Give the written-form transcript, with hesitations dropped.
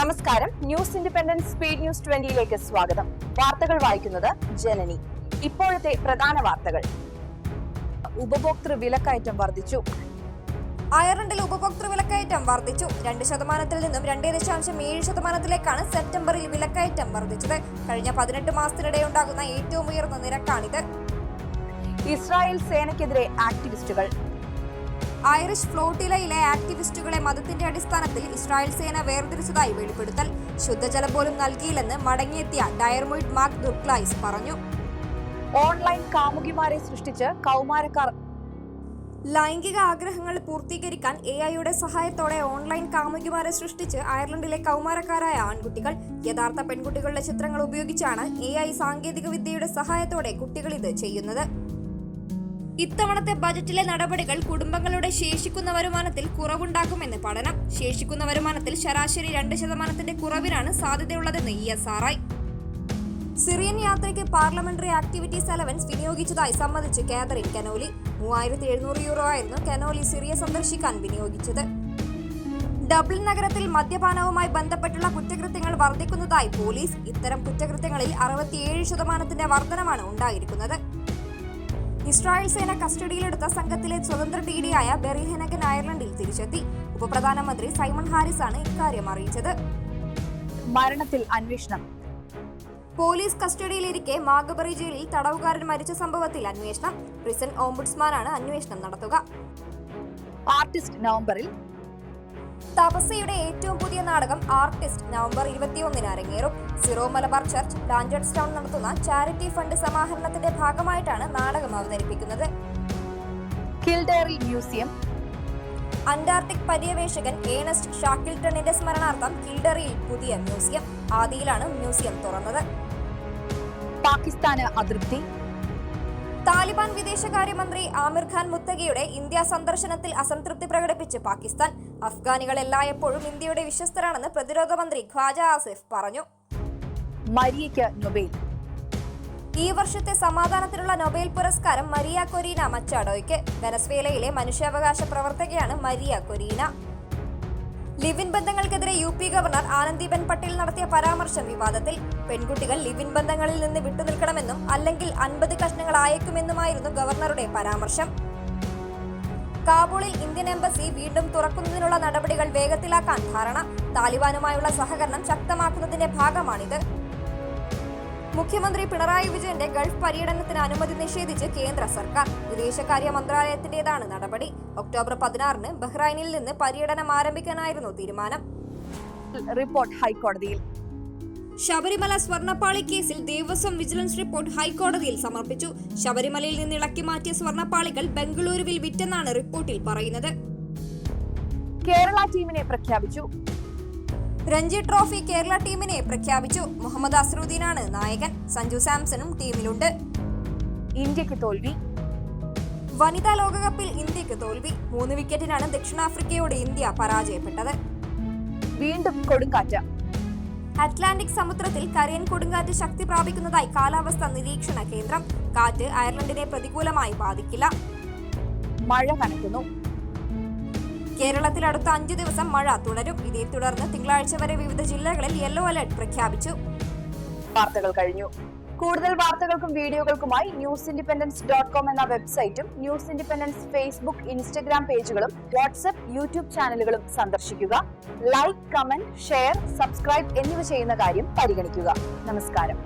നമസ്കാരം. News independence speed news 20യിലേക്ക് സ്വാഗതം. വാർത്തകൾ വായിക്കുന്നത് ജനനി. ഇപ്പോഴത്തെ പ്രധാന വാർത്തകൾ. ഉപഭോക്തൃ വിലക്കയറ്റം വർദ്ധിച്ചു. അയർലൻഡിൽ ഉപഭോക്തൃ വിലക്കയറ്റം വർദ്ധിച്ചു. 2% നിന്നും 2.7%ലേക്കാണ് സെപ്റ്റംബറിൽ വിലക്കയറ്റം വർദ്ധിച്ചത്. കഴിഞ്ഞ 18 മാസത്തിനിടെ ഉണ്ടാകുന്ന ഏറ്റവും ഉയർന്ന നിരക്കാണിത്. ഇസ്രായേൽ സേനയ്ക്കെതിരെ ആക്ടിവിസ്റ്റുകൾ. ഐറിഷ് ഫ്ലോട്ടിലയിലെ ആക്ടിവിസ്റ്റുകളെ മതത്തിന്റെ അടിസ്ഥാനത്തിൽ ഇസ്രായേൽ സേന വേർതിരിച്ചതായി വെളിപ്പെടുത്തൽ. ശുദ്ധജലം പോലും നൽകിയില്ലെന്ന് മടങ്ങിയെത്തിയ ഡയർമുഡ് മാക് ദുക്ലൈസ് പറഞ്ഞു. ഓൺലൈൻ കാമുകിമാരെ സൃഷ്ടിച്ച് കൗമാരക്കാർ. ലൈംഗിക ആഗ്രഹങ്ങൾ പൂർത്തീകരിക്കാൻ AI-യുടെ സഹായത്തോടെ ഓൺലൈൻ കാമുകിമാരെ സൃഷ്ടിച്ച് അയർലൻഡിലെ കൗമാരക്കാരായ ആൺകുട്ടികൾ. യഥാർത്ഥ പെൺകുട്ടികളുടെ ചിത്രങ്ങൾ ഉപയോഗിച്ചാണ് AI സാങ്കേതിക വിദ്യയുടെ സഹായത്തോടെ കുട്ടികൾ ഇത് ചെയ്യുന്നത്. ഇത്തവണത്തെ ബജറ്റിലെ നടപടികൾ കുടുംബങ്ങളുടെ ശേഷിക്കുന്ന വരുമാനത്തിൽ കുറവുണ്ടാക്കുമെന്ന് പഠനം. ശേഷിക്കുന്ന വരുമാനത്തിൽ ശരാശരി 2% കുറവിനാണ് സാധ്യതയുള്ളതെന്ന് ESRI. സിറിയൻ യാത്രയ്ക്ക് പാർലമെന്ററി ആക്ടിവിറ്റീസ് അലവൻസ് വിനിയോഗിച്ചതായി സമ്മതിച്ച് കാതറിൻ കനോലി. 3700 യൂറോ ആയിരുന്നു കനോലി സിറിയ സന്ദർശിക്കാൻ വിനിയോഗിച്ചത്. ഡബ്ലിൻ നഗരത്തിൽ മദ്യപാനവുമായി ബന്ധപ്പെട്ടുള്ള കുറ്റകൃത്യങ്ങൾ വർദ്ധിക്കുന്നതായി പോലീസ്. ഇത്തരം കുറ്റകൃത്യങ്ങളിൽ 67% വർധനമാണ് ഉണ്ടായിരിക്കുന്നത്. ഇസ്രായേൽ സേന കസ്റ്റഡിയിലെടുത്ത സംഘത്തിലെ സ്വതന്ത്ര TD-യായ ബെറി ഹെനഗൻ അയർലൻഡിൽ തിരിച്ചെത്തി. ഉപപ്രധാനമന്ത്രി സൈമൺ ഹാരിസ് ആണ് ഇക്കാര്യം അറിയിച്ചത്. മരണത്തിൽ അന്വേഷണം. പോലീസ് കസ്റ്റഡിയിലിരിക്കെ മാഗബറി ജയിലിൽ തടവുകാരൻ മരിച്ച സംഭവത്തിൽ അന്വേഷണം. പ്രിസൺ ഓംബുഡ്സ്മാനാണ് അന്വേഷണം നടത്തുക. ആർട്ടിസ്റ്റ് നവംബറിൽ. തപസ്യയുടെ ഏറ്റവും പുതിയ നാടകം ആർട്ടിസ്റ്റ് നവംബർ 21-ന് അരങ്ങേറും. സിറോ മലബാർ ചർച്ച് ലാൻഡേഴ്സ്റ്റൗൺ നടത്തുന്ന ചാരിറ്റി ഫണ്ട് സമാഹരണത്തിന്റെ ഭാഗമായിട്ടാണ് നാടകം അവതരിപ്പിക്കുന്നത്. കിൽഡേറി മ്യൂസിയം. അന്റാർട്ടിക് പര്യവേഷകൻ ഏണസ്റ്റ് ഷാക്കിൾട്ടണിന്റെ സ്മരണാർത്ഥം കിൽഡറിയിൽ പുതിയ മ്യൂസിയം. ആദിയിലാണ് മ്യൂസിയം തുറന്നത്. പാകിസ്ഥാന് അതൃപ്തി. താലിബാൻ വിദേശകാര്യമന്ത്രി ആമിർ ഖാൻ മുത്തഖിയുടെ ഇന്ത്യ സന്ദർശനത്തിൽ അസംതൃപ്തി പ്രകടിപ്പിച്ച് പാകിസ്ഥാൻ. അഫ്ഗാനികൾ എല്ലായ്പ്പോഴും ഇന്ത്യയുടെ വിശ്വസ്തരാണെന്ന് പ്രതിരോധ മന്ത്രി ഖ്വാജ ആസിഫ് പറഞ്ഞു. മരിയയ്ക്ക് നൊബേൽ. ഈ വർഷത്തെ സമാധാനത്തിനുള്ള നൊബേൽ പുരസ്കാരം മരിയ കൊരീന മച്ചാഡോയ്ക്ക്. വെനസ്വേലയിലെ മനുഷ്യാവകാശ പ്രവർത്തകയാണ് മരിയ കൊരീന. ലിവിൻ ബന്ധങ്ങൾക്കെതിരെ UP ഗവർണർ ആനന്ദിബെൻ പട്ടേൽ നടത്തിയ പരാമർശം വിവാദത്തിൽ. പെൺകുട്ടികൾ ലിവിൻ ബന്ധങ്ങളിൽ നിന്ന് വിട്ടുനിൽക്കണമെന്നും അല്ലെങ്കിൽ 50 കഷ്ണങ്ങൾ ആയേക്കുമെന്നുമായിരുന്നു ഗവർണറുടെ പരാമർശം. കാബൂളിൽ ഇന്ത്യൻ എംബസി വീണ്ടും തുറക്കുന്നതിനുള്ള നടപടികൾ വേഗത്തിലാക്കാൻ ധാരണ. താലിബാനുമായുള്ള സഹകരണം ശക്തമാക്കുന്നതിന്റെ ഭാഗമാണിത്. മുഖ്യമന്ത്രി പിണറായി വിജയന്റെ ഗൾഫ് പര്യടനത്തിന് അനുമതി നിഷേധിച്ച് കേന്ദ്ര സർക്കാർ. വിദേശകാര്യ മന്ത്രാലയത്തിന്റേതാണ് നടപടി. ഒക്ടോബർ 16-ന് ബഹ്റൈനിൽ നിന്ന് പര്യടനം ആരംഭിക്കാനായിരുന്നു തീരുമാനം. റിപ്പോർട്ട് ഹൈക്കോടതിയിൽ. ശബരിമല സ്വർണ്ണപ്പാളി കേസിൽ ദേവസ്വം വിജിലൻസ് റിപ്പോർട്ട് ഹൈക്കോടതിയിൽ സമർപ്പിച്ചു. ശബരിമലയിൽ നിന്ന് ഇളക്കി മാറ്റിയ സ്വർണ്ണപ്പാളികൾ ബംഗളൂരുവിൽ വിറ്റെന്നാണ് റിപ്പോർട്ടിൽ പറയുന്നത്. കേരള ടീമിനെ പ്രഖ്യാപിച്ചു. രഞ്ജി ട്രോഫി കേരള ടീമിനെ പ്രഖ്യാപിച്ചു. മുഹമ്മദ് അസ്റുദ്ദീനാണ് നായകൻ. സഞ്ജു സാംസണും ടീമിലുണ്ട്. ഇന്ത്യക്ക് തോൽവി. വനിതാ ലോകകപ്പിൽ ഇന്ത്യക്ക് തോൽവി. 3 വിക്കറ്റിനാണ് ദക്ഷിണാഫ്രിക്കയോട് ഇന്ത്യ പരാജയപ്പെട്ടത്. വീണ്ടും കൊടുങ്കാറ്റ്. അറ്റ്ലാന്റിക് സമുദ്രത്തിൽ കരയൻ കൊടുങ്കാറ്റ് ശക്തി പ്രാപിക്കുന്നതായി കാലാവസ്ഥാ നിരീക്ഷണ കേന്ദ്രം. കാറ്റ് അയർലൻഡിനെ പ്രതികൂലമായി ബാധിക്കില്ല. മഴ കനക്കുന്നു. കേരളത്തിൽ അടുത്ത 5 ദിവസം മഴ തുടരും. ഇതേ തുടർന്ന് തിങ്കളാഴ്ച വരെ വിവിധ ജില്ലകളിൽ യെല്ലോ അലർട്ട് പ്രഖ്യാപിച്ചു. വാർത്തകൾ കഴിഞ്ഞു. കൂടുതൽ വാർത്തകൾക്കും വീഡിയോകൾക്കുമായി newsindependence.com എന്ന വെബ്സൈറ്റും ന്യൂസ് ഇൻഡിപെൻഡൻസ് ഫേസ്ബുക്ക് ഇൻസ്റ്റഗ്രാം പേജുകളും വാട്സ്ആപ്പ് യൂട്യൂബ് ചാനലുകളും സന്ദർശിക്കുക. ലൈക്ക്, കമന്റ്, ഷെയർ, സബ്സ്ക്രൈബ് എന്നിവ ചെയ്യുന്ന കാര്യം പരിഗണിക്കുക. നമസ്കാരം.